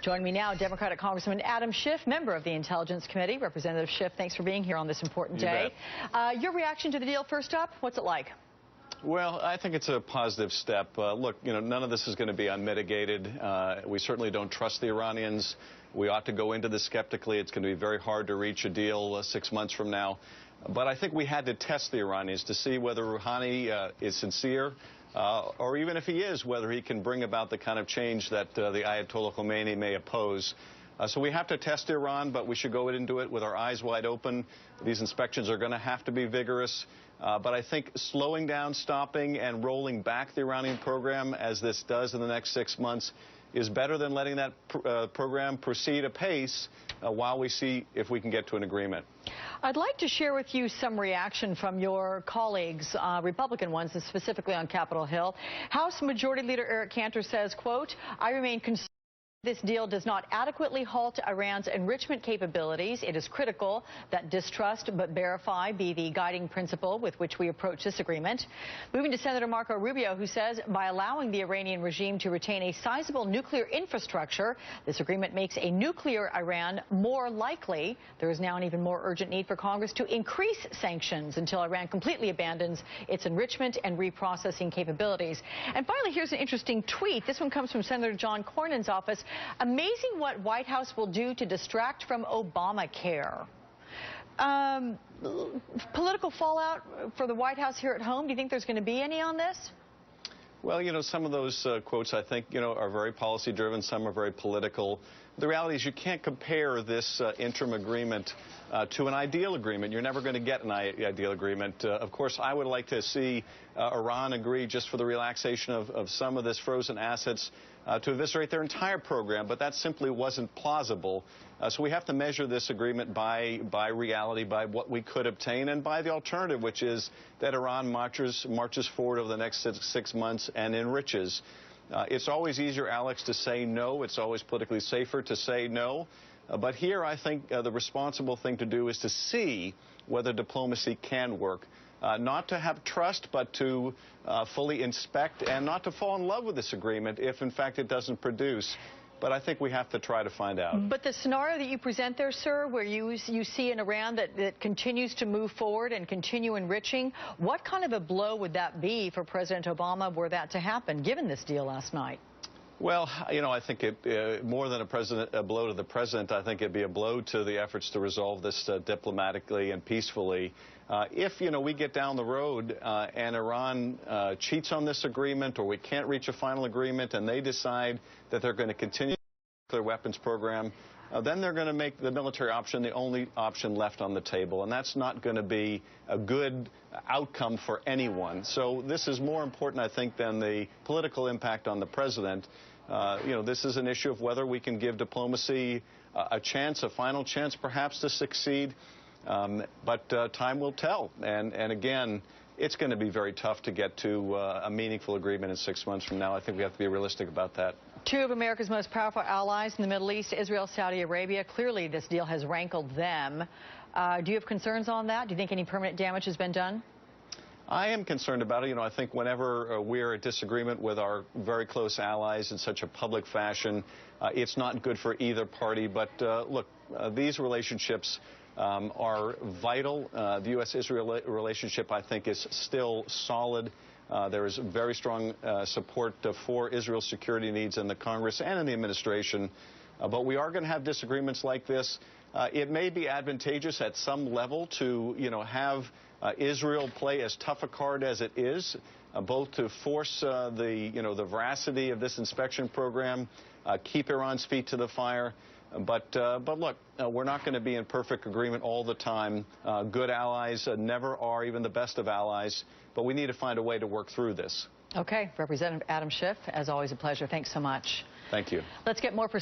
Joining me now, Democratic Congressman Adam Schiff, member of the Intelligence Committee. Representative Schiff, thanks for being here on this important day. Your reaction to the deal, first up, what's it like? Well, I think it's a positive step. Look, none of this is going to be unmitigated. We certainly don't trust the Iranians. We ought to go into this skeptically. It's going to be very hard to reach a deal 6 months from now. But I think we had to test the Iranians to see whether Rouhani is sincere, or even if he is, whether he can bring about the kind of change that the Ayatollah Khomeini may oppose. So we have to test Iran, but we should go into it with our eyes wide open. These inspections are going to have to be vigorous. But I think slowing down, stopping, and rolling back the Iranian program, as this does in the next 6 months, is better than letting that program proceed apace while we see if we can get to an agreement. I'd like to share with you some reaction from your colleagues, Republican ones, and specifically on Capitol Hill. House Majority Leader Eric Cantor says, quote, "I remain concerned this deal does not adequately halt Iran's enrichment capabilities. It is critical that distrust but verify be the guiding principle with which we approach this agreement." Moving to Senator Marco Rubio, who says by allowing the Iranian regime to retain a sizable nuclear infrastructure, this agreement makes a nuclear Iran more likely. There is now an even more urgent need for Congress to increase sanctions until Iran completely abandons its enrichment and reprocessing capabilities. And finally, here's an interesting tweet. This one comes from Senator John Cornyn's office. Amazing what White House will do to distract from Obamacare. Political fallout for the White House here at home. Do you think there's going to be any on this? Well, some of those quotes, I think, are very policy-driven. Some are very political. The reality is you can't compare this interim agreement to an ideal agreement. You're never going to get an ideal agreement. Of course, I would like to see Iran agree just for the relaxation of some of this frozen assets to eviscerate their entire program, but that simply wasn't plausible. So we have to measure this agreement by reality, by what we could obtain, and by the alternative, which is that Iran marches forward over the next six months and enriches. It's always easier, Alex, to say no. It's always politically safer to say no. But here, I think the responsible thing to do is to see whether diplomacy can work. Not to have trust, but to fully inspect, and not to fall in love with this agreement if, in fact, it doesn't produce. But I think we have to try to find out. But the scenario that you present there, sir, where you see an Iran that continues to move forward and continue enriching, what kind of a blow would that be for President Obama were that to happen, given this deal last night? Well, I think it more than a blow to the president, I think it'd be a blow to the efforts to resolve this diplomatically and peacefully. If, we get down the road and Iran cheats on this agreement, or we can't reach a final agreement, and they decide that they're going to continue their weapons program, then they're going to make the military option the only option left on the table. And that's not going to be a good outcome for anyone. So this is more important, I think, than the political impact on the president. This is an issue of whether we can give diplomacy a chance, a final chance, perhaps, to succeed. But time will tell. And again, it's going to be very tough to get to a meaningful agreement in 6 months from now. I think we have to be realistic about that. Two of America's most powerful allies in the Middle East, Israel, Saudi Arabia. Clearly, this deal has rankled them. Do you have concerns on that? Do you think any permanent damage has been done? I am concerned about it. I think whenever we're at disagreement with our very close allies in such a public fashion, it's not good for either party. But look, these relationships are vital. The U.S.-Israel relationship, I think, is still solid. There is very strong support for Israel's security needs in the Congress and in the administration. But we are going to have disagreements like this. It may be advantageous at some level to, have Israel play as tough a card as it is, both to force the veracity of this inspection program, keep Iran's feet to the fire. But look, we're not going to be in perfect agreement all the time. Good allies never are even the best of allies. But we need to find a way to work through this. Okay. Representative Adam Schiff, as always, a pleasure. Thanks so much. Thank you. Let's get more